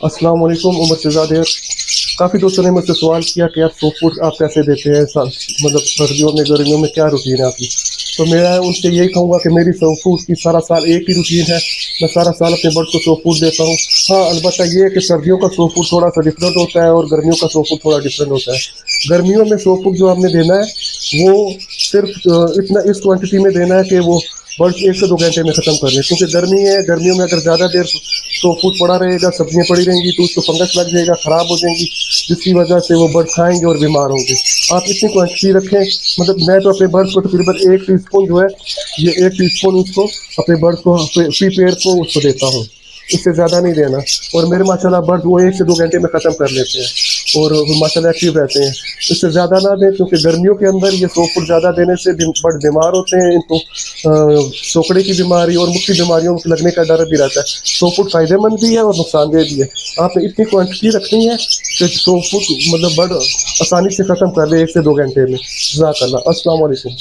अस्सलाम वालेकुम। उमर शहजाद है। काफ़ी दोस्तों ने मुझसे सवाल किया कि यार सोप फूड आप कैसे देते हैं, मतलब सर्दियों में गर्मियों में क्या रूटीन है आपकी। तो मैं उनसे यही कहूँगा कि मेरी सोप फूड की सारा साल एक ही रूटीन है। मैं सारा साल अपने बर्ड को सोप फूड देता हूँ। हाँ, अलबत्ता ये है कि सर्दियों का सोप फूड थोड़ा सा डिफरेंट होता है और गर्मियों का सोप फूड थोड़ा डिफरेंट होता है। गर्मियों में सोप फूड जो आपने देना है वो सिर्फ इतना इस क्वांटिटी में देना है कि वो बर्ड्स 1 से 2 घंटे में ख़त्म कर लें, क्योंकि गर्मी है। गर्मियों में अगर ज़्यादा देर सोप फूड पड़ा रहेगा, सब्जियां पड़ी रहेंगी तो उसको फंगस लग जाएगा, ख़राब हो जाएंगी, जिसकी वजह से वो बर्ड खाएंगे और बीमार होंगे। आप इतनी क्वांटिटी रखें। मतलब मैं तो अपने बर्ड्स को तकरीबन 1 टीस्पून जो है, ये 1 टीस्पून उसको अपने बर्ड्स को फी पेयर को उसको देता हूँ। इससे ज़्यादा नहीं देना। और मेरे माशाल्लाह बर्ड वो 1 से 2 घंटे में ख़त्म कर लेते हैं और वो माशाल्लाह एक्टिव रहते हैं। इससे ज़्यादा ना दें, क्योंकि गर्मियों के अंदर ये सोप फूड ज़्यादा देने से बर्ड बीमार होते हैं। इनको सोकड़े की बीमारी और मुख्य बीमारियों के लगने का डर भी रहता है। सोप फूड फ़ायदेमंद भी है और नुकसानदेह भी है। आपने इतनी क्वांटिटी रखनी है कि सोप फूड मतलब बर्ड आसानी से ख़त्म कर ले 1 से 2 घंटे में। जज़ाकल्लाह। अस्सलाम वालेकुम।